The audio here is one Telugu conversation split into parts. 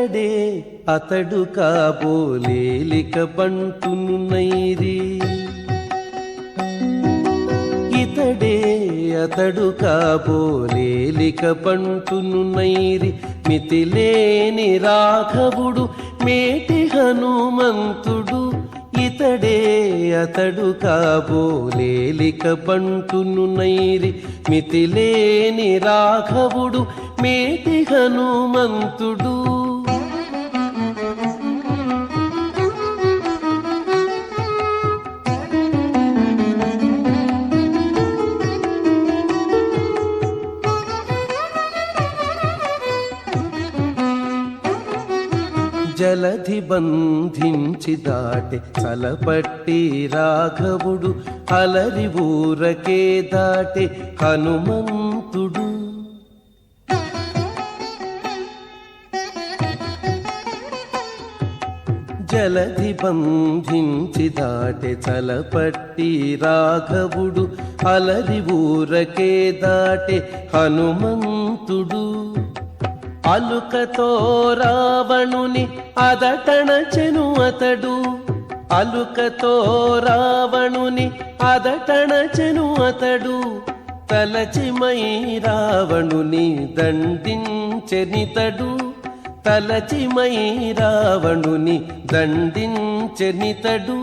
ఇతడే అతడు కాబోలేలిక బంటునున్నైరి. ఇతడే అతడు కాబోలేలిక బంటునున్నైరి. మితిలేని రాఘవుడు మేటి హనుమంతుడు. ఇతడే అతడు కాబోలేలిక బంటునున్నైరి. మితిలేని రాఘవుడు మేటి హనుమంతుడు. జలధి బంధించి దాటి చలపట్టి రాఘవుడు. అలరి ఊరకే దాటి హనుమంతుడు. జలధి బంధించి దాటి చలపట్టి రాఘవుడు. అలరి ఊరకే దాటి హనుమంతుడు. అలుకతో రావణుని అదటణచెను అతడు. అలుకతో రావణుని అదటణచెను అతడు. తలచిమై రావణుని దండించెనితడు. తలచిమై రావణుని దండించెనితడు.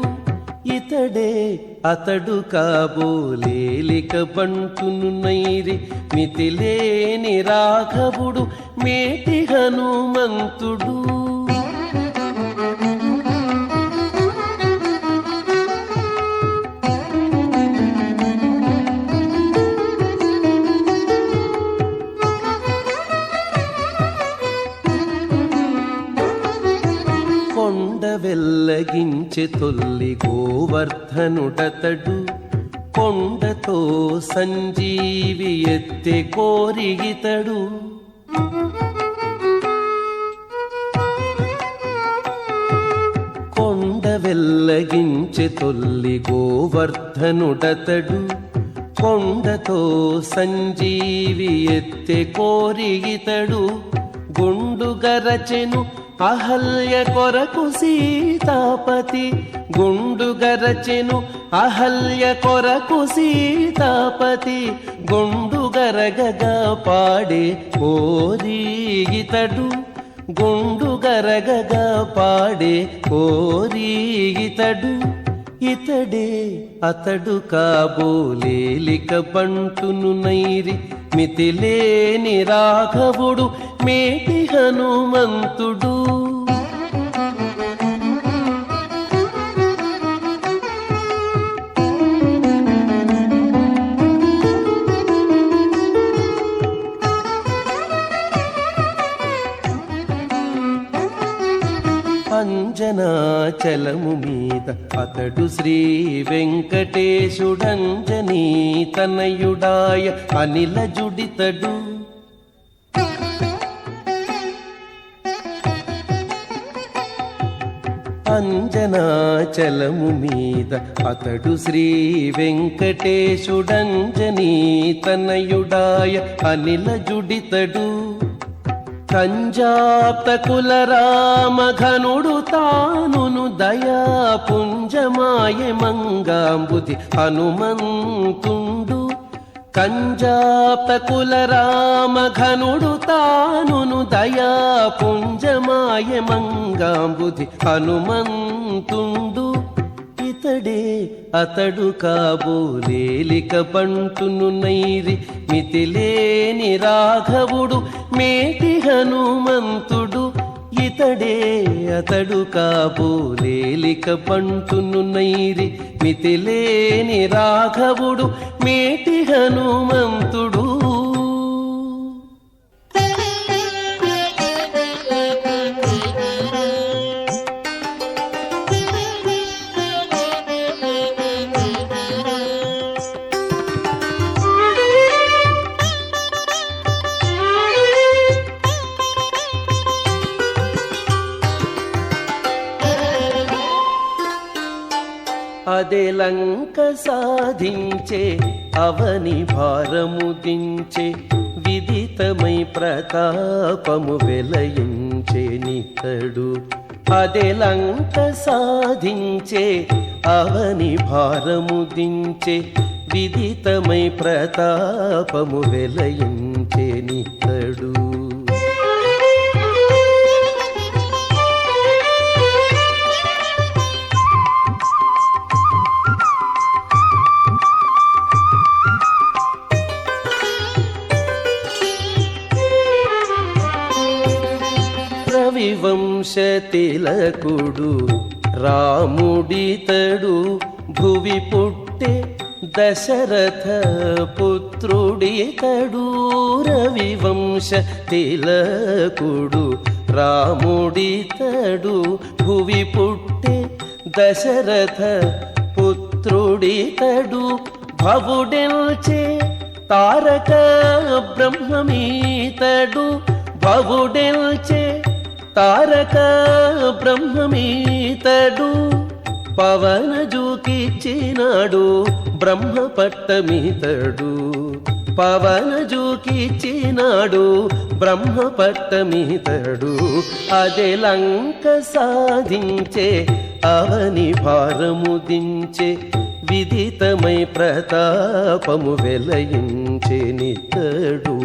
ఇతడే అతడు కాబోలేలిక బంటునున్నైరి. మితిలేని రాఘవుడు మేటి హనుమంతుడు. కొండ వెల్లగించె తొల్లి గోవర్ధనుడతడు. కొండతో సంజీవి ఎత్తె కోరిగితడు. కొండ వెల్లగించె తొల్లి గోవర్ధనుడతడు. కొండతో సంజీవి ఎత్తె కోరిగితడు. గుండుగరచెను అహల్య కొరకు సీతాపతి. గుండుగరచెను అహల్య కొరకు సీతాపతి. గుండుగరగగా పాడే కోరిగితడు. గుండుగరగగా పాడే కోరిగితడు. ఇతడే అతడు కాబోలేలిక బంటునున్నైరి. మితిలేని రాఘవుడు మేటి హనుమంతుడు. అంజనాచలము మీద అతడు శ్రీ వెంకటేశుడంజనీ తనయుడాయ అనిలజుడితడు. అంజనాచలము మీద అతడు శ్రీ వెంకటేశుడంజనీ తనయుడాయ అనిలజుడితడు. కంజాప్త కుల రామఘనుడు తానును దయాపుంజమాయ మంగాంబుధి హనుమంతుండు. కంజాప్త కుల రామఘనుడు తానును దయాపుంజమాయ మంగాంబుధి హనుమంతుండు. ఇతడే అతడు కాబోలేలిక బంటునున్నైరి. మితిలేని రాఘవుడు మేటి హనుమంతుడు. ఇతడే అతడు కాబోలేలిక బంటునున్నైరి. మితిలేని రాఘవుడు మేటి హనుమంతుడు. అదే లంక సాధించే అవని భారము దించే విదితమై ప్రతాపము వెలయించే నితడు అదే లంక సాధించే అవని భారము దించే విదితమై ప్రతాపము వెలయించే నితడు వంశతిలకుడు రాముడితడు భువి పుట్టే దశరథ పుత్రుడితడు రవివంశ తిలకుడు రాముడితడు భువి పుట్టే దశరథ పుత్రుడితడు భవుడెల్చే తారక బ్రహ్మమీతడు భవుడెల్చే తారక బ్రహ్మమీతడు పవనజుకిచ్చినాడు బ్రహ్మ పట్టమీతడు పవనజుకిచ్చినాడు బ్రహ్మ పట్టమీతడు అదే లంక సాధించే అవని భారము దించే విదితమై ప్రతాపము వెలయించే నితడు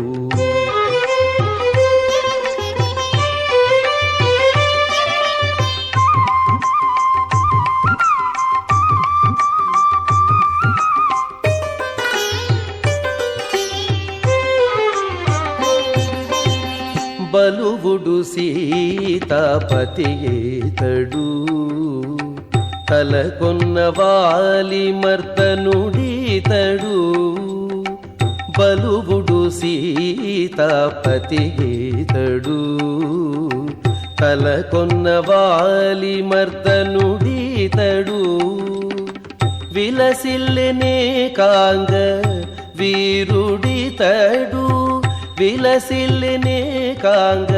బలువుడు సీతాపతియేతడు తలకొన్న వాలి మర్దనుడితడు బలువుడు సీతాపతియేతడు తలకొన్న వాలి మర్దనుడితడు విలసిల్లెనే కాంగ వీరుడితడు విలసిల్లెనే కాంగ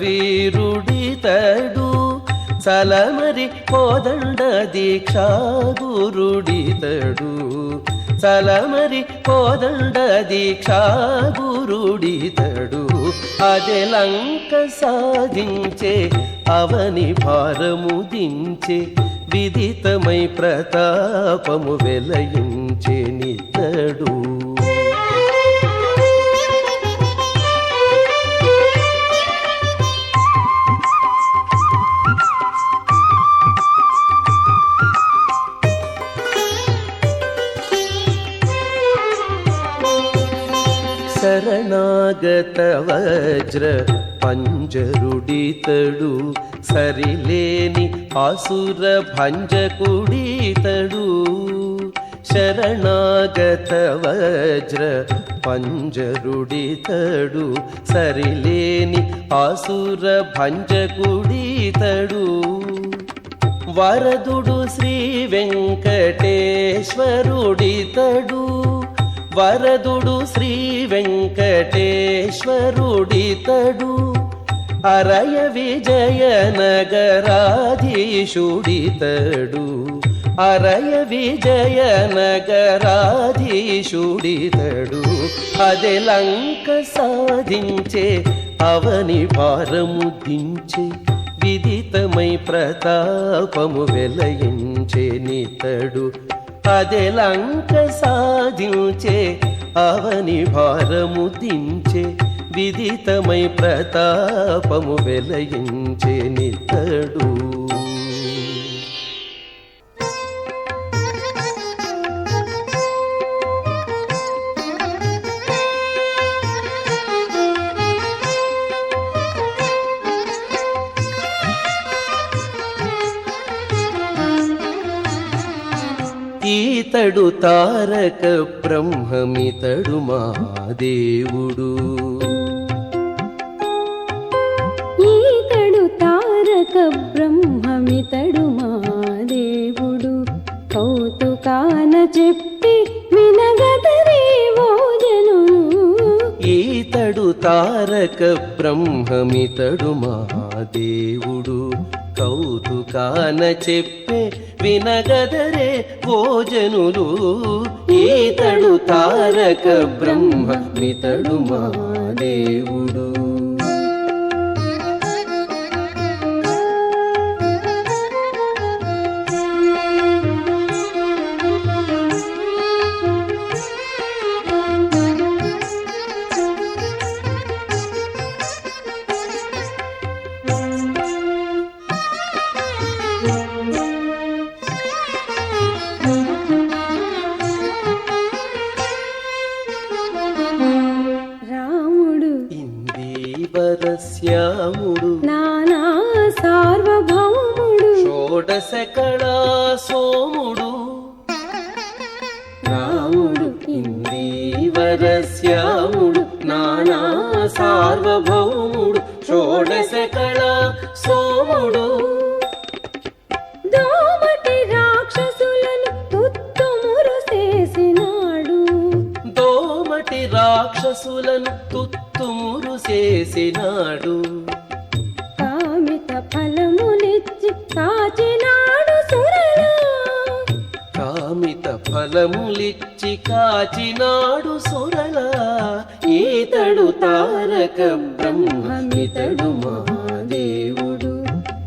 వీరుడితడు సలమరి కోదండ దీక్షా గురుడితడు సలమరి కోదండ దీక్షా గురుడితడు అదే లంక సాధించే అవని భారము దించే విదితమై ప్రతాపము వెలయించే నితడు శరణాగత వజ్ర పంజరుడితడు సరిలేని ఆసుర భంజకుడితడు శరణాగత వజ్ర పంజరుడితడు సరిలేని ఆసుర భంజకుడితడు వరదుడు శ్రీ వెంకటేశ్వరుడితడు వరదుడు శ్రీ వెంకటేశ్వరుడితడు అరయ విజయ నగరాధీశుడితడు అరయ విజయ నగరాధీశుడితడు అదే లంక సాధించే అవని భారము దించే విదితమై ప్రతాపము వెలయించే నితడు అదే లంక సాధించే అవని భారము దించే విదితమై ప్రతాపము వెలయించే నితడు ఈతడు తారక బ్రహ్మమితడు మా దేవుడు ఈతడు తారక బ్రహ్మమితడు మా దేవుడు కౌతుకాన చెప్పి వినగదరే ఓ జనులు ఈతడు తారక బ్రహ్మమితడు మా దేవుడు కౌతుకాన చెప్పే వినగదరే ఓ జనులు ఈతడు తారక బ్రహ్మమితడు మా దేవుడు శ్యాముడు నానా సార్వభౌముడు షోడశ కళా సోముడు రాముడు ఇందీవర శ్యాముడు నానా సార్వభౌముడు షోడశ కళా సోముడు దోమటి రాక్షసులను తుత్తుమురు చేసినాడు దోమటి రాక్షసులను తుత్తుమురు చేసినాడు కామిత ఫలములిచ్చి కాచినాడు సురలా కామిత ఫలములిచ్చి కాచినాడు సురలా ఈతడు తారక బ్రహ్మమితడు మహాదేవుడు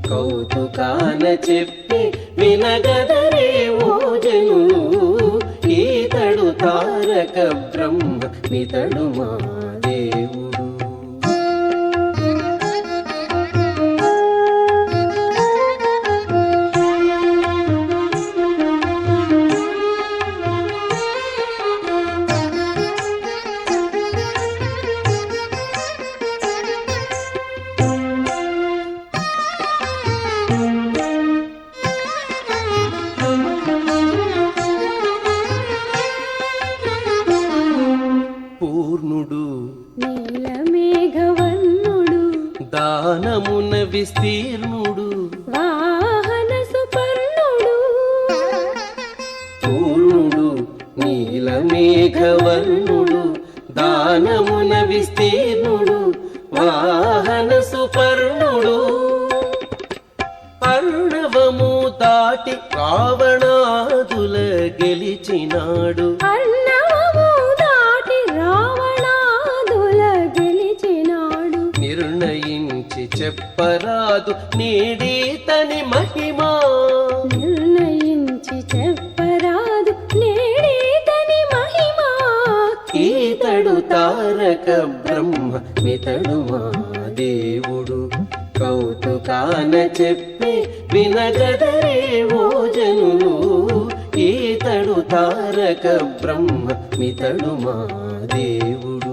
కౌతుకాన చెప్పి వినగదరే ఓ జనులు ఈతడు తారక బ్రహ్మమితడు మహాదేవుడు పూర్ణుడు నీలమేఘవర్ణుడు దానమున విస్తీర్ణుడు వాహన సుపర్ణుడు పూర్ణుడు నీలమేఘవర్ణుడు దానమున విస్తీర్ణుడు వాహన సుపర్ణుడు అర్ణవము దాటి రావణాదుల గెలిచినాడు అర్ణవము దాటి రావణాదుల గెలిచినాడు నిర్ణయించి చెప్పరాదు నీడీతని మహిమా నిర్ణయించి చెప్పరాదు నేడేతని మహిమా ఈతడు తారక బ్రహ్మమితడు మహాదేవుడు కౌతుకాన చెప్పి వినగదరే ఓ జనులు ఈతడు తారక బ్రహ్మమితడు మహాదేవుడు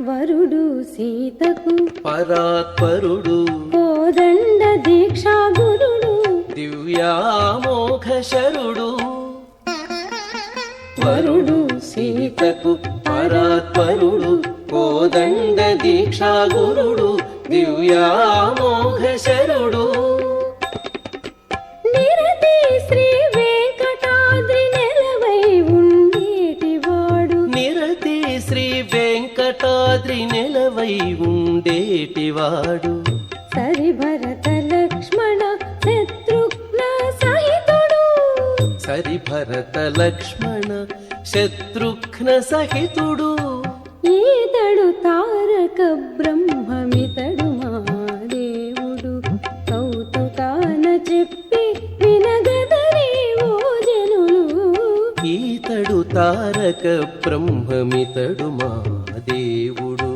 వరుడు సీతకు పరాత్పరుడు కోదండ దీక్షా గురుడు దివ్యామోఘ శరుడు వరుడు సీతకు పరాత్పరుడు కోదండ దీక్షా గురుడు దివ్యామోఘ శరుడు నిరతి శ్రీ వెంకటాద్రి నెలవై ఉండేటివాడు నిరతి శ్రీ వెంకటాద్రి నెలవై ఉండేటివాడు సరిభరత లక్ష్మణ శత్రుఘ్న సహితుడు సరిభరత లక్ష్మణ శత్రుఘ్న సహితుడు ఈతడు తారక బ్రహ్మమితడు మహాదేవుడు కౌతుకాన చెప్పి వినగదరే ఓ జనులు ఈతడు తారక బ్రహ్మమితడు మహాదేవుడు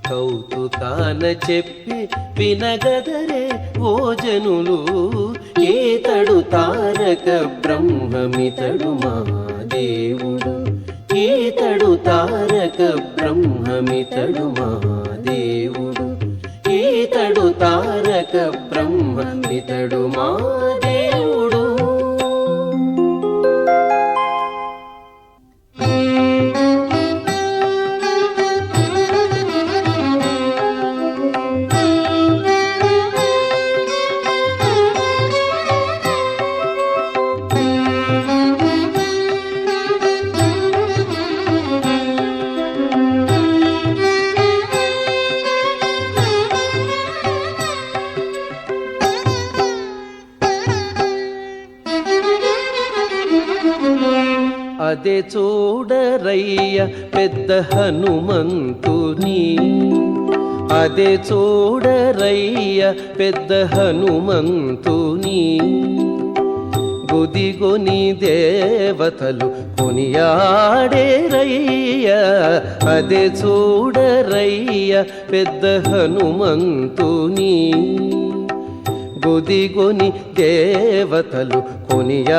కౌతుకాన చెప్పి వినగదరే ఓ జనులు ఈతడు తారక బ్రహ్మమితడు మహాదేవుడు ఈతడు తారక బ్రహ్మమితడు మహాదేవుడు ఈతడు తారక బ్రహ్మమితడు మహాదేవుడు అదే చూడరయ్య పెద్ద హనుమంతుని అదే చూడరయ్య పెద్ద హనుమంతుని. గుదిగొని దేవతలు కొనియాడేరయ్య, అదే చూడరయ్య పెద్ద హనుమంతుని. గుదిగొని దేవతలు కొనియాడేరయ్య,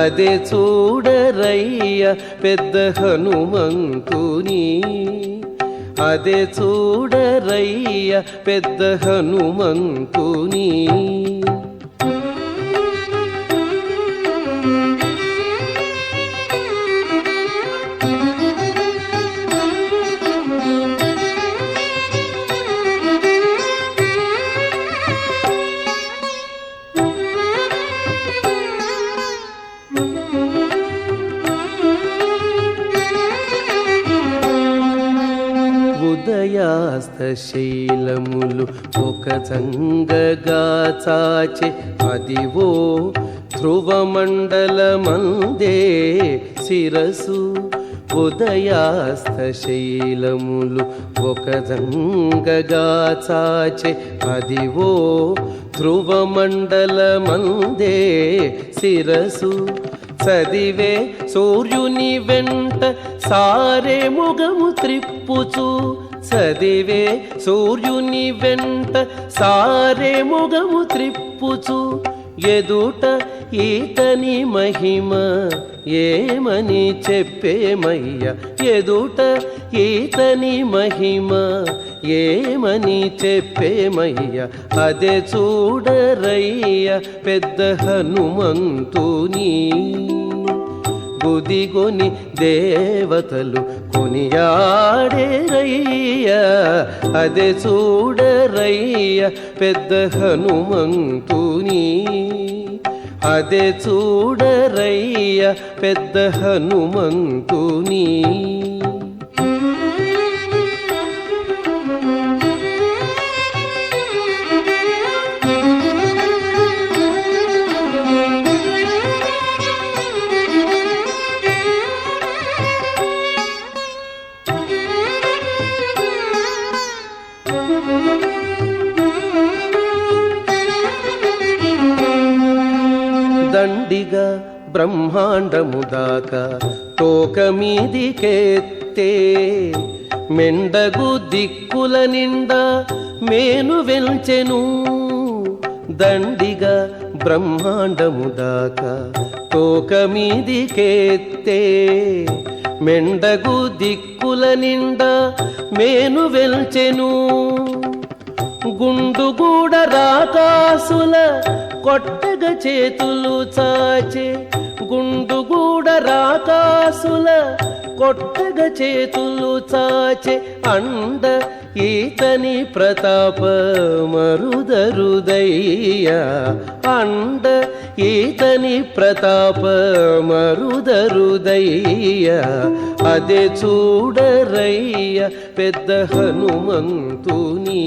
అదే చూడరయ్య పెద్ద హనుమంతుని. అదే చూడరయ్య పెద్ద హనుమంతుని. ఉదయాస్తశైలములు ఒక జంగగా చాచే, అదివో ధ్రువమండలమందే శిరసు. ఉదయాస్తశైలములు ఒక జంగగా చాచే, అదివో ధ్రువమండలమందే శిరసు. చదివే సూర్యుని వెంట సారే ముగము త్రిప్పుచు, చదివే సూర్యుని వెంట సారే ముగము త్రిప్పుచు. ఎదుట ఈతని మహిమ ఏమని చెప్పేమయ్య, ఎదుట ఈతని మహిమ ఏమని చెప్పేమయ్య. అదే చూడరయ్య పెద్ద హనుమంతుని. గుదిగొని దేవతలు కొనియాడేరయ్య, అదే చూడరయ్య పెద్ద హనుమంతుని. అదే చూడరయ్య పెద్ద హనుమంతుని. దండిగా బ్రహ్మాండము దాకా తోక మీదికెత్తే, మెండగు దిక్కుల నిండా మేను వెల్చెను. దండిగా బ్రహ్మాండము దాకా తోక మీదికెత్తే, మెండగు దిక్కుల నిండా మేను వెల్చెను. గుండుగూడ రాకాసుల కొట్టగ చేతులు చాచే, గుండుగూడ రాకాసుల కొట్టగ చేతులు చాచే. అండ ఈతని ప్రతాప మరుదరుదయ్య, అండ ఈతని ప్రతాప మరుదరుదయ్య. అదే చూడరయ్య పెద్ద హనుమంతుని.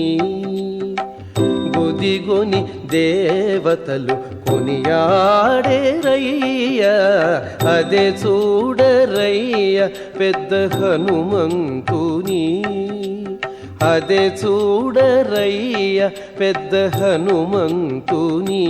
గుదిగొని దేవతలు కొనియాడేరయ్య, అదే చూడరయ్య పెద్ద హనుమంతుని. అదే చూడరయ్య పెద్ద హనుమంతుని.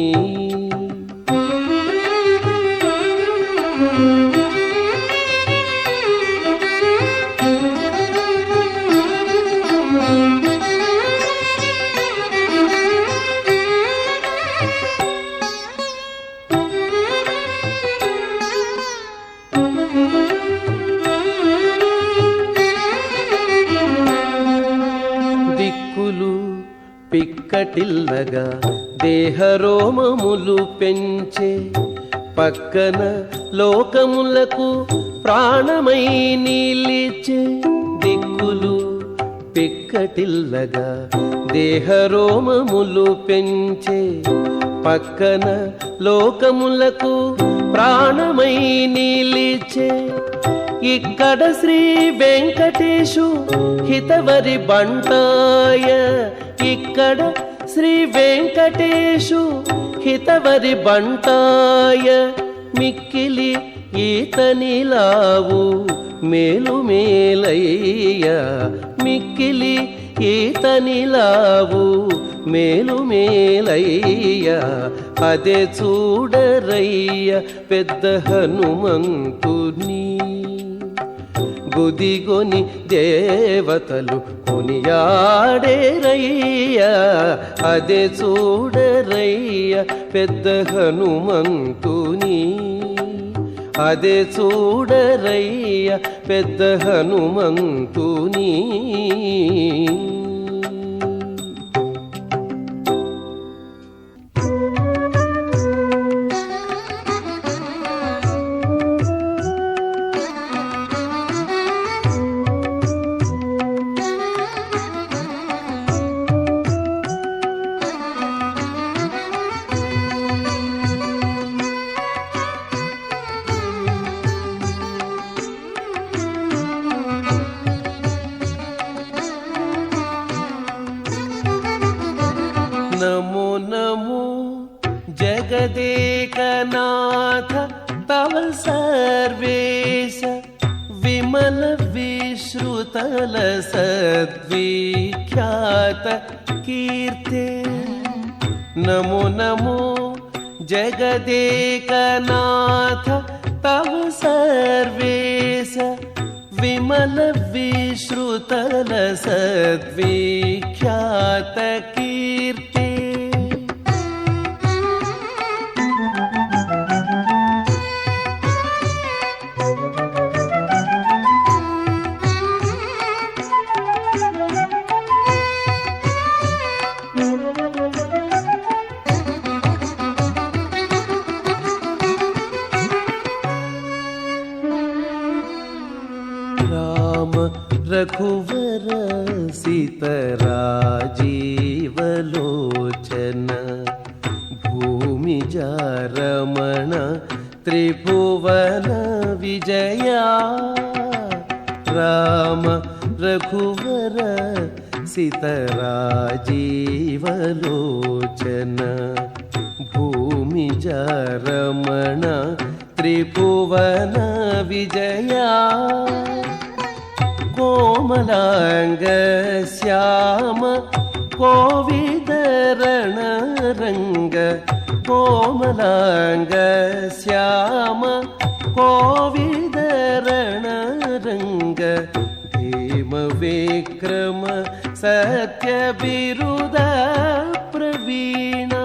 దిక్కులు పిక్కటిల్లగా దేహరోమములు పెంచే, పక్కన లోకములకు ప్రాణమై నిలిచే. దిక్కులు పిక్కటిల్లగా దేహరోమములు పెంచే, పక్కన లోకములకు ప్రాణమై నిలిచే. ఇక్కడ శ్రీ వెంకటేశు హితవరి బంటాయ, ఇక్కడ శ్రీ వెంకటేశు హితవరి బంటాయ. మిక్కిలి ఈతనిలావు మేలు మేలయ్య మిక్కిలి ఈతనిలావు మేలు మేలయ్య అదే చూడరయ్య పెద్ద హనుమంతుని గుదిగొని దేవతలు కొనియాడేరయ్య అదే చూడరయ్య పెద్ద హనుమంతుని అదే చూడరయ్య పెద్ద హనుమంతుని नमो नमो जगदेकनाथ तव सर्वेश विमल विश्रुतल सद्विख्यात कीर्ते नमो नमो जगदेकनाथ तव सर्वेश विमल विश्रुतल सद्विख्यात कीर्ते राम रघुवर सीतराजीवलोचन भूमिजा रमण त्रिभुवन विजया राम रघुवर सीतराजीवलोचन भूमिजा रमण त्रिभुवन विजया कोमलांग श्याम कोविदरण रंग कोमलांग श्याम कोविदरण रंग भीम विक्रम सत्य बिरुद प्रवीणा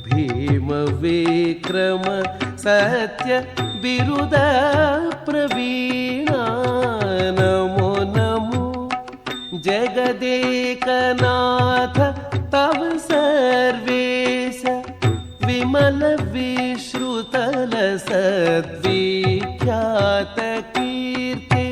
भीम विक्रम सत्य बिरुद प्रवीणा नमो नमो जगदेकनाथ तव सर्वेश विमल विश्रुतल सद्विख्यात कीर्ते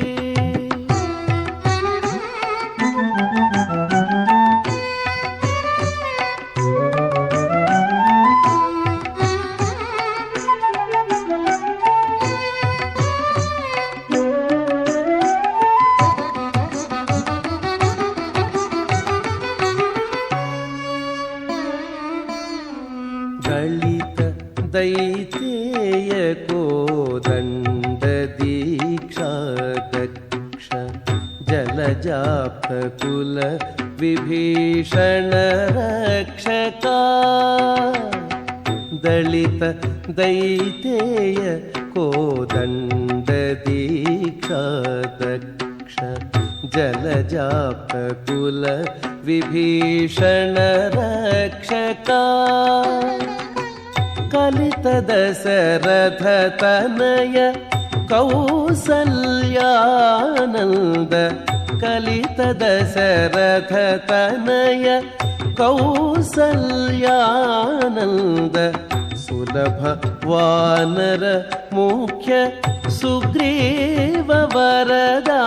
दलित दैतेय कोदंड दीक्षा दक्ष जलजाप कुल विभीषण रक्षका दलित दैतेय कोदंड दीक्षा दक्ष जलजाप कुल विभीषण रक्षका कलित दशरथ तनय कौसल्यानंद कलित दशरथ तनय कौसल्यानंद सुलभ वानर मुख्य सुग्रीव वरदा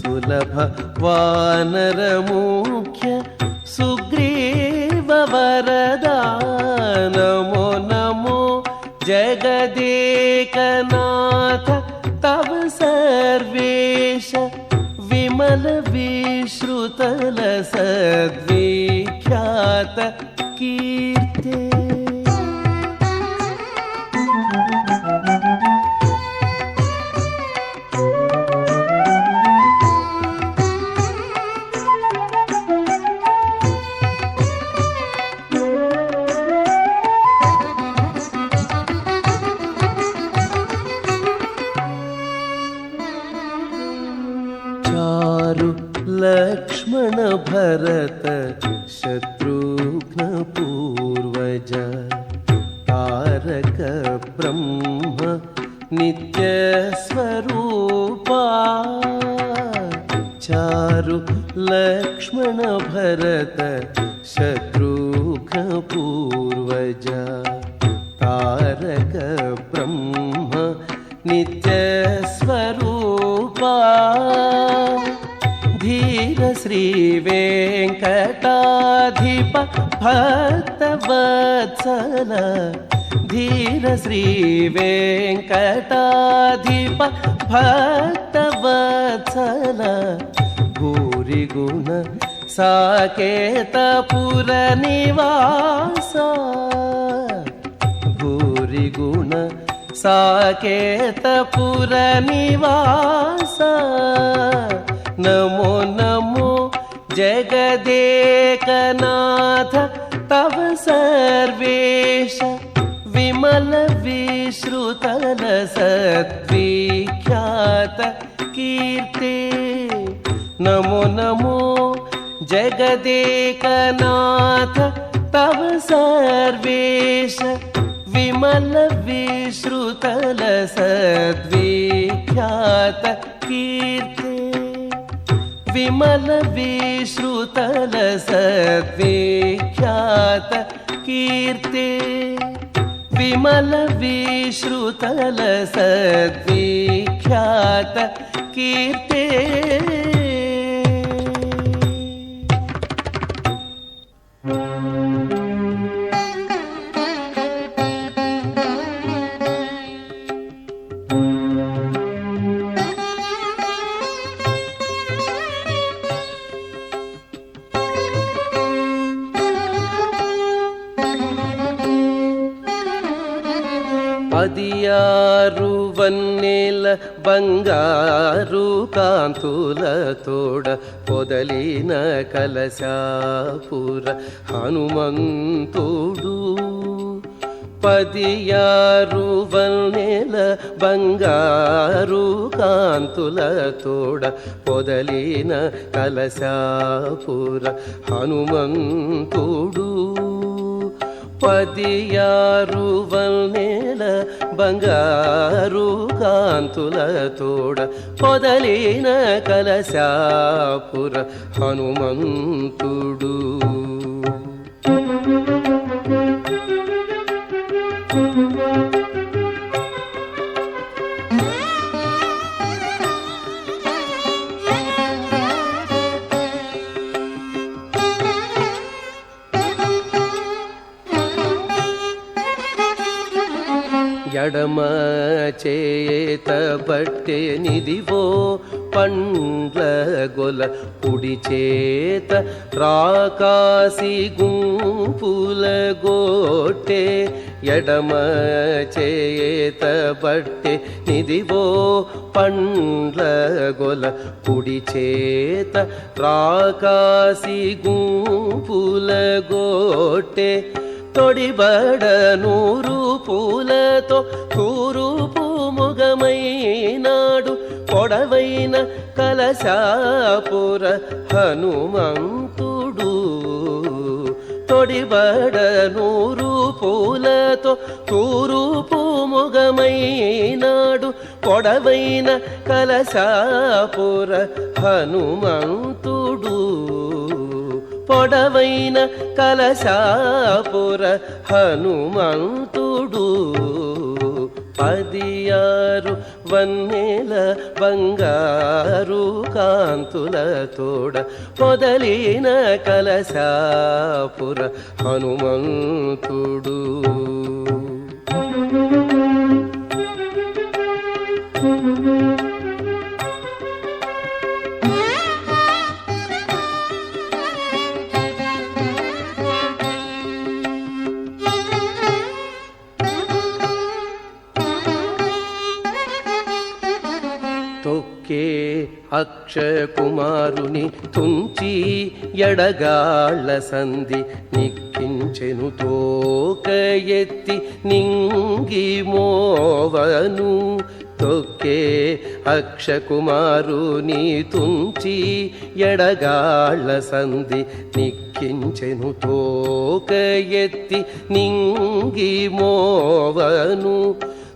सुलभ वानर मुख्य सुग्रीव वरदा नमो नमो जगदेकनाथ तव सर्वेश विमल विश्रुतल सद्विख्यात कीर्ते पूर्वज तारक ब्रह्म नित्यस्वरूपा चारु लक्ष्मण भरत शत्रुघ्न पूर्वज तारक ब्रह्म नित्यस्वरूपा धीर श्री वेंकटाधिप भक्तवत्सल धीर श्री वेंकटाधिप भक्तवत्सल भूरि गुण साकेतपुर निवास भूरि गुण साकेतपुर निवास नमो नमो जगदेकनाथ तव सर्वेश विमल विश्रुतल सद्विख्यात कीर्ते नमो नमो जगदेकनाथ तव सर्वेश विमल विश्रुतल सद्विख्यात कीर्ते विमल विश्रुतल सद्विख्यात कीर्ते विमल विश्रुतल सद्विख्यात कीर्ते అదియారు వన్నెల బంగారు కాంతుల తోడ పొదలిన కలశాపుర హనుమంతుడు పదియారు వన్నెల బంగారు కాంతుల తోడ పొదలిన కలశాపుర హనుమంతుడు పదియారు వన్నెల బంగారు కాంతుల తోడ పొదలిన కలశాపుర హనుమంతుడు ఎడమ చేత బట్టె నిదివో పండ్ల గొల కుడి చేత రాకాసి గుంపుల గోటె ఎడమ చేత బట్టె నిదివో పండ్ల గొల కుడి చేత రాకాసి గుంపుల గోటె తొడిబడ నూరు పూలతో తూరుపు ముగమైనాడు పొడవైన కలశాపుర హనుమంతుడు తొడిబడ నూరు పూలతో తూరుపు ముగమైనాడు పొడవైన కలశాపుర హనుమంతుడు పొడవైన కలశాపుర హనుమంతుడు పదియారు వన్నెల బంగారు కాంతుల తోడ పొదలిన కలశాపుర హనుమంతుడు తొక్కే అక్షకుమారుని తుంచి ఎడగాళ్ళ సంధి నిక్కించెను తోక ఎత్తి నింగి మోవను తొక్కే అక్షకుమారుని తుంచి ఎడగాళ్ళ సంధి నిక్కి నిక్కించెను తోక ఎత్తి నింగి మోవను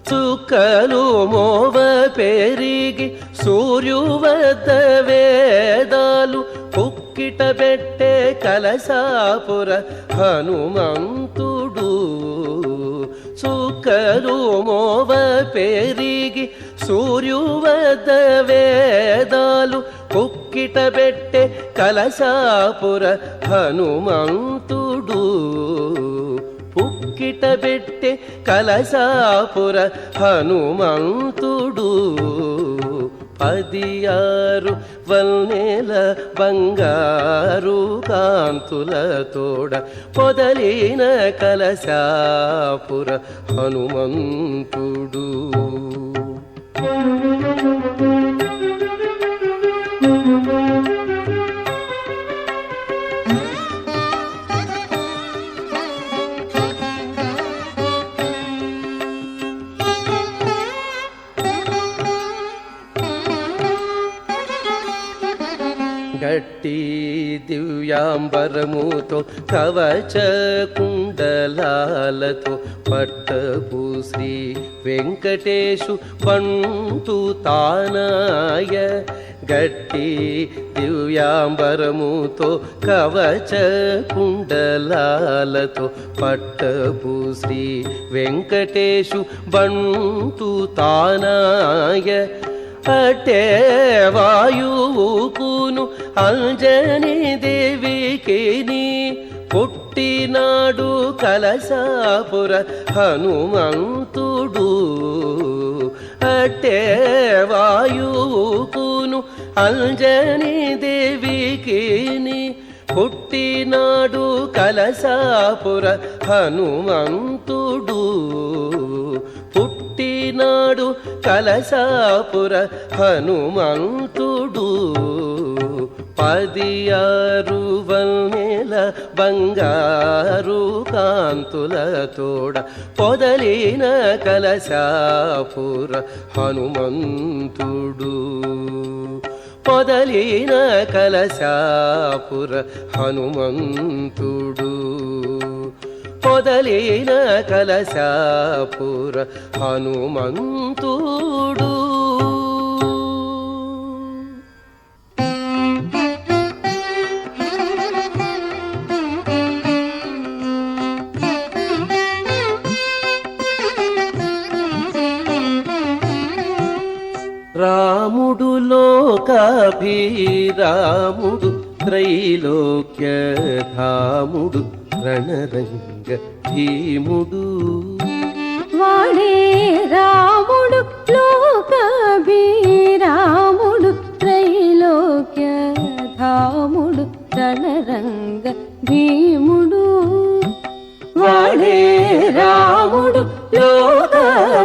చుక్కలు మోవ పెరిగి సూర్యువద్ద వేదాలు పుక్కిట పెట్టే కలసాపుర హనుమంతుడు చుక్కలు మోవ పెరిగి సూర్యువద్ద వేదాలు పుక్కిట పెట్టే కలసాపుర హనుమంతుడు పుక్కిట పెట్టే కలసాపుర హనుమంతుడు 16 వల్నేల బంగారు కాంతుల తోడ పొదలిన కలసాపుర హనుమంతుడు గట్టి దివ్యాంబరముతో కవచ కుండలాలతో పట్టపు శ్రీ వెంకటేశు బంటు తానాయ గట్టి దివ్యాంబరముతో కవచ కుండలాలతో పట్టపు శ్రీ వెంకటేశు బంటు తానాయ అటే వాయువుకును అంజని దేవికిని పుట్టినాడు కలసాపుర హనుమంతుడు అటే వాయువుకును అంజని దేవికిని పుట్టినాడు కలసాపుర హనుమంతుడు పుట్టినాడు కలసాపుర హనుమంతుడు 16 వల్నేల బంగారు కాంతుల తోడ పొదలిన కలసాపుర హనుమంతుడు పొదలిన కలసాపుర హనుమంతుడు పొదలిన కలసాపుర హనుమంతుడు రాముడు లోకాభిరాముడు త్రైలోక్య ధాముడు రణరంగ భీముడు వాడే రాముడు లోకాభిరాముడు త్రైలోక్య ధాముడు రణరంగ భీముడు వాడే రాముడు లోకాభిరాముడు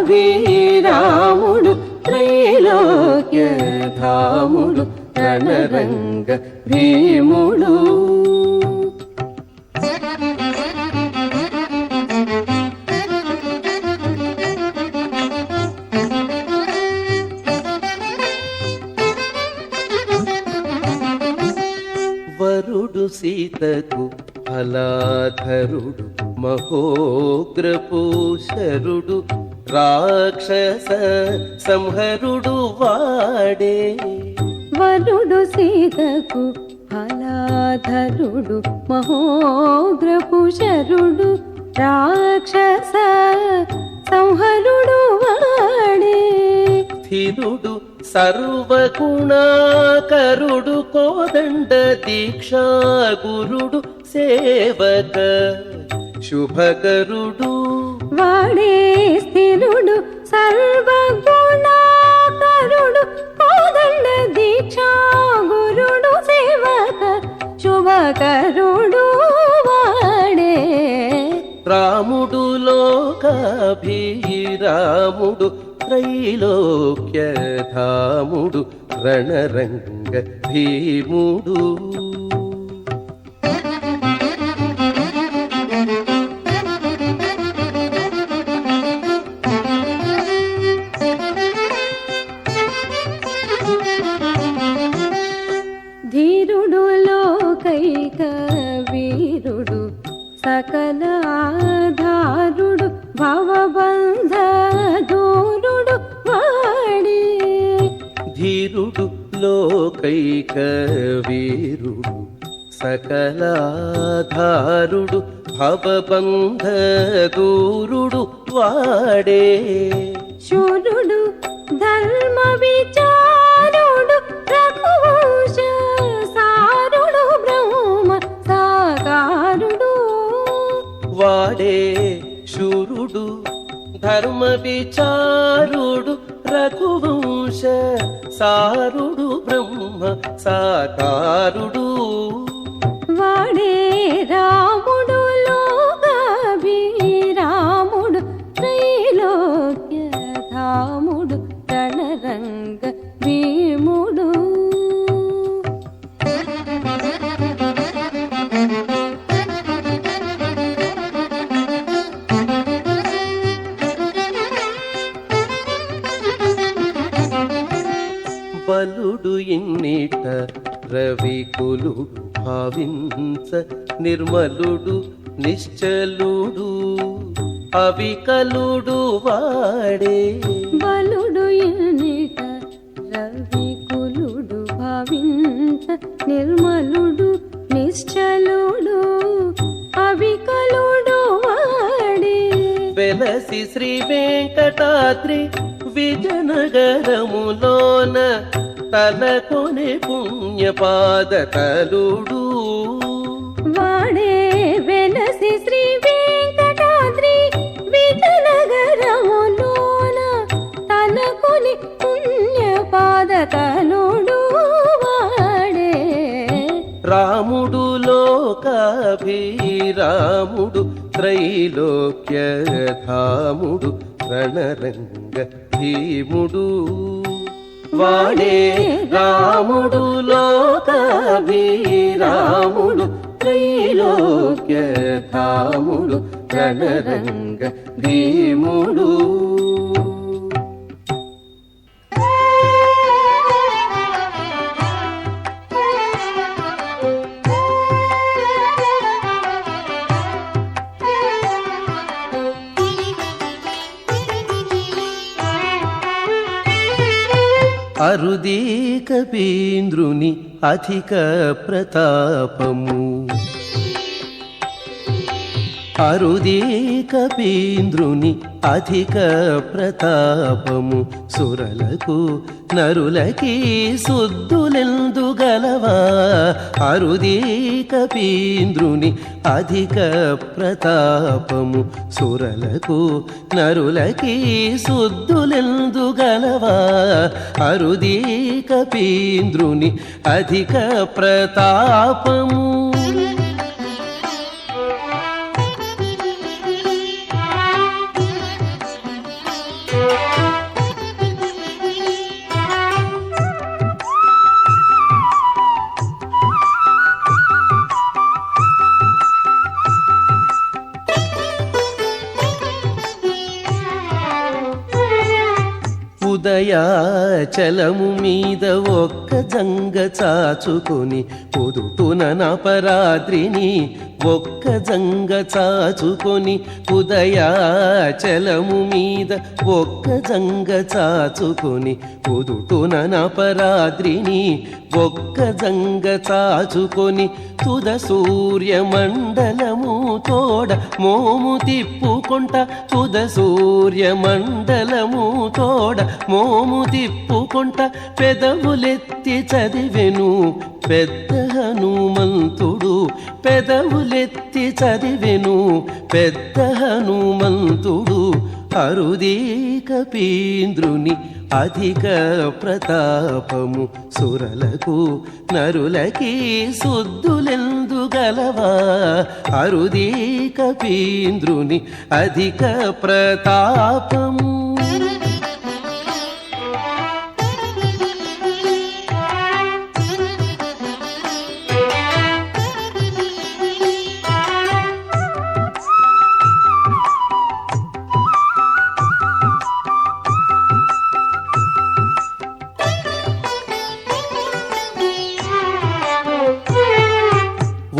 త్రైలోక్య ధాముడు రణరంగ భీముడు వరుడు సీతకు ఫలాధరుడు మహోగ్రపు శరుడు రాక్షస సంహరుడు వాడే వరుడు సీతకు ఫలాధరుడు మహోగ్రపు శరుడు రాక్షస సంహరుడు వాడే స్థిరుడు సర్వగుణాకరుడు కోదండ దీక్షా గురుడు సేవక శుభకరుడు వాడే స్థిరుడు సర్వగుణాకరుడు కోదండ దీక్షా గురుడు సేవక శుభకరుడు వాడే రాముడు లోకాభిరాముడు త్రైలోక్య ధాముడు రణరంగ భీముడు ధీరుడు లోకైక సకలాధారుడు భవబంధ దూరుడు వాడే ధీరుడు లోకైక వీరుడు సకలాధారుడు భవబంధ దూరుడు వాడే శూరుడు ధర్మ విచారుడు రఘువంశ సారుడు బ్రహ్మ సాకారుడు వాడే శూరుడు ధర్మ విచారుడు రఘువంశ సారుడు బ్రహ్మ సాకారుడు వాడే రాముడు లోకాభిరాముడు త్రైలోక్య ధాముడు రణరంగ భీముడు బలుడు ఇన్నిట రవికులుడు భావించ నిర్మలుడు నిశ్చలుడు అవికలుడు వాడే బలుడు ఎన్నిట రవికులుడు భావించ నిర్మలుడు నిశ్చలుడు అవికలుడు వాడే వెలసి శ్రీ వెంకటాద్రి విజయనగరములోన తలకొనే పుణ్యపాద తలుడు వాడే వెలసి శ్రీ వెంకటాద్రి విజయనగరములోన తలకొని పుణ్యపాద తలుడు వాడే రాముడు లోకాభిరాముడు త్రైలోక్య ధాముడు రణరంగ భీముడు వాడే రాముడు లోకాభిరాముడు త్రైలోక్య ధాముడు రణరంగ భీముడు అరుది కపీంద్రుని అధిక ప్రతాపము అరుది కపీంద్రుని అధిక ప్రతాపము సురలకు నరులకి సుద్దులెందు గలవా అరుది కపీంద్రుని అధిక ప్రతాపము సురలకు నరులకి సుద్దులెందు గలవా అరుది కపీంద్రుని అధిక ప్రతాపము ఉదయాచలము మీద ఒక్క జంగ చాచుకొని పొదుపున నపరాద్రిని ఒక్క జంగ చాచుకొని ఉదయాచలము మీద ఒక్క జంగ చాచుకొని పొదుపున నపరాద్రిని ఒక్క జంగ చాచుకొని తుద సూర్యమండలము తోడ మోము తిప్పుకొంట తుద సూర్యమండలము తోడ మోము తిప్పుకొంట పెదవులెత్తి చదివెను పెద్ద హనుమంతుడు పెదవులెత్తి చదివెను పెద్ద హనుమంతుడు అరుది కపీంద్రుని అధిక ప్రతాపము సురలకు నరులకి సుద్దులెందు గలవా అరుది కపీంద్రుని అధిక ప్రతాపము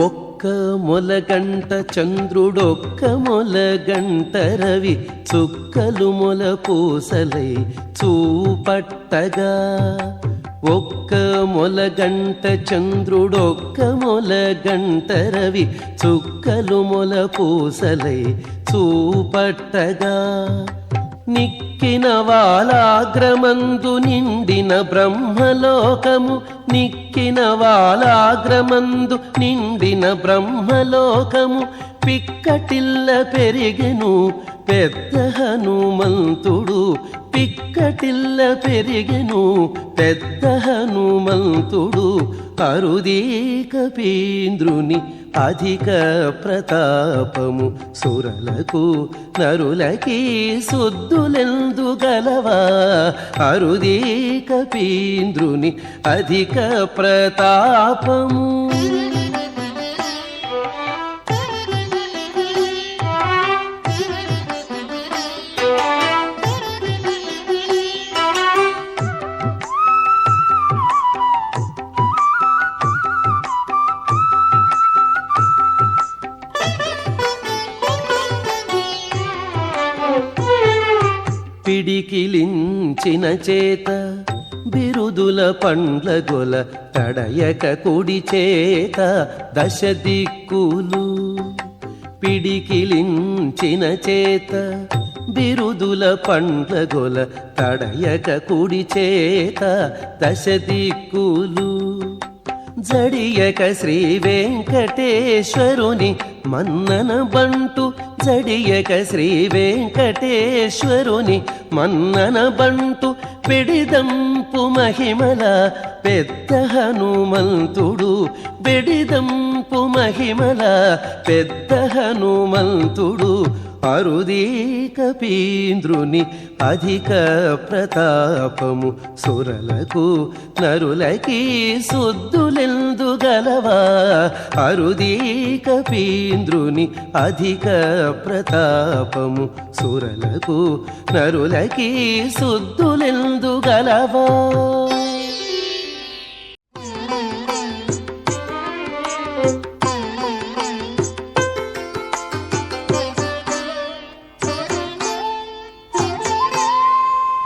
ఒక్క మొల మొలగంట చంద్రుడొక్క మొలగంట రవి చుక్కలు మొల పూసలై చూపట్టగా ఒక్క మొలగంట చంద్రుడొక్క మొలగంట రవి చుక్కలు మొల పూసలై చూపట్టగా నిక్కిన వాలాగ్రమందు నిండిన బ్రహ్మలోకము నిక్కిన వాలాగ్రమందు నిండిన బ్రహ్మలోకము పిక్కటిల్ల పెరిగెను పెద్ద హనుమంతుడు పిక్కటిల్ల పెరిగెను పెద్ద హనుమంతుడు అరుదీక పీంద్రుని అధిక ప్రతాపము సురలకు నరులకి సుద్దులెందు గలవా అరుదీక పీంద్రుని అధిక ప్రతాపము పిడికిలించిన చేత బిరుదుల పండ్ల గొల తడయక కుడి చేత దశ దిక్కులు పిడికిలించిన చేత బిరుదుల పండ్ల గొల తడయక కుడి చేత దశ దిక్కులు జడియక శ్రీ వెంకటేశ్వరుని మన్నన బంటు జడియక శ్రీ వెంకటేశ్వరుని మన్నన బంటు బెడిదంపు మహిమల పెద్ద హనుమంతుడు బెడిదంపు మహిమల పెద్ద హనుమంతుడు అరుదీక పీంద్రుని అధిక ప్రతాపము సురలకు నరులకి సుద్దులెందు గలవా అరుదీక పీంద్రుని అధిక ప్రతాపము సురలకు నరులకి సుద్దులెందు గలవా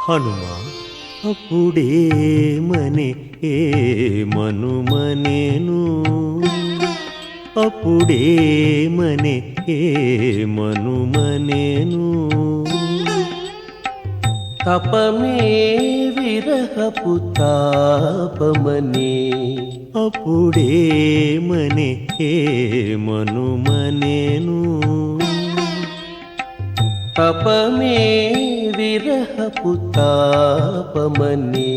హనుమా అప్పుడేమనే మనుమనేను అప్పుడేమనే మనుమనేను తపమే విరహపు తాపమనే అప్పుడేమనే మనుమనేను తపమే విరహపు తాపమనే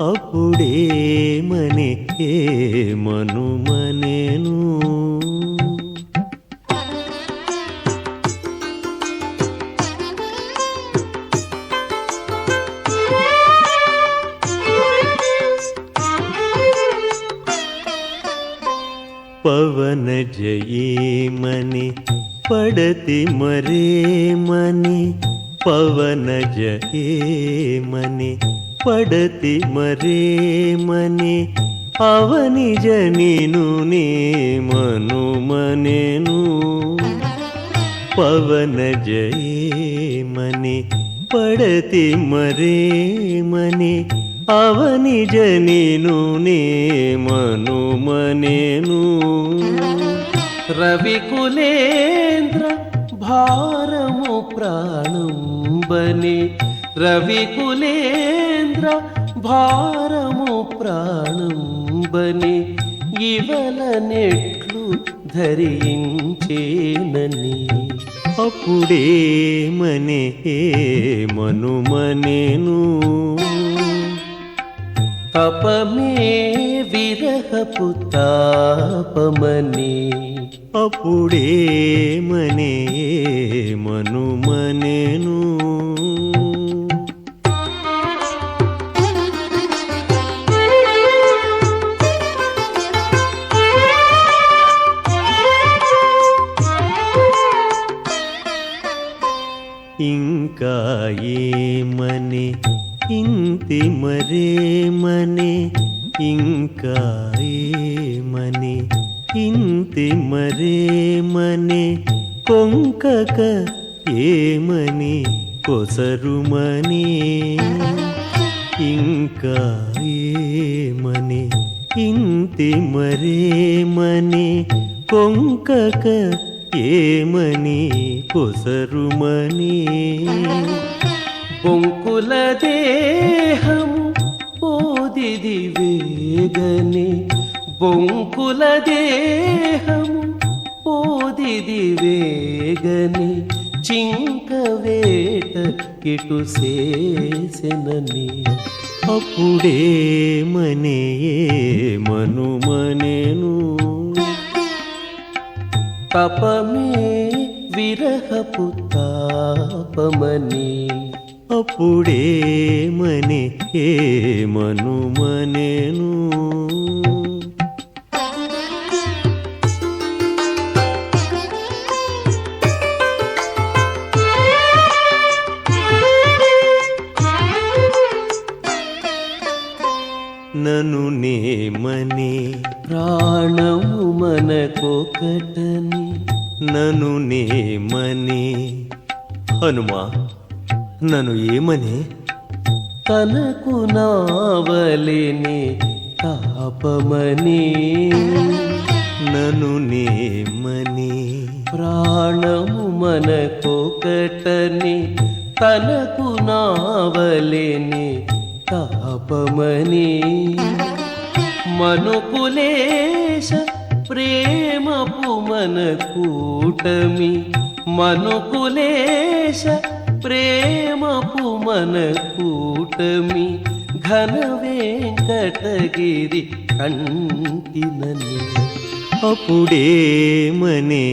అప్పుడేమనే మనుమనేను పవన జయమని పడతి మరేమని పవన జయమని పడతి మరేమని అవని జనిను నే మనుమనేను పవన జయమని పడతి మరేమని అవని జనిను నే మనుమనేను రవికులేంద్ర భారము ప్రాణంబని రవికులేంద్ర భారము ప్రాణంబని ఇవల నెట్లు ధరించేనని అప్పుడేమనే మనుమనేను తపమే విరహపు తాపమని అప్పుడేమనే మనుమనేను ఇంకా ఏమని ఇంతి మరేమని ఇంకా ఏమని ఇంతి మరేమనే కొంకక ఏమని కొసరుమనే ఇంకా ఏమని ఇంతి మరేమనే కొంకక ఏమని కొసరుమనే బొంకుల దేహము పోదిది వేగని బొంకుల దేహము పోదిది వేగని చింక వేట ఇటు చేసెనని అప్పుడే మనే మనుమనేను తపమే విరహపు తాపమని అప్పుడే మనే మనుమనేను నను నేమని ప్రాణము మనకొకటని నను నేమని హనుమా నన్ను ఏమని తనకు నావలిని తాపమని నను నేమని ప్రాణము మనకొకటని తనకు నావలిని తాపమని మనుకులేశ ప్రేమపు మన కూటమి మనుకులేశ ప్రేమపు మన కూటమి ఘన వెంకటగిరి కంటినని అప్పుడే మనే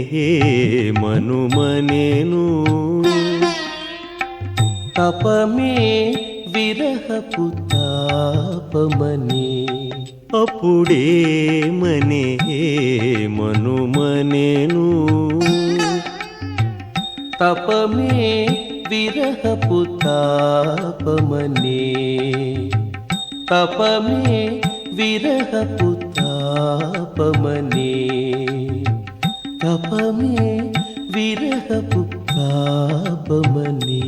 మనుమనేను తపమే విరహపు తాపమని అప్పుడే మనే మనుమనేను తపమే విరహపు తాపమని తపమే విరహపు తాపమని తపమే విరహపు తాపమని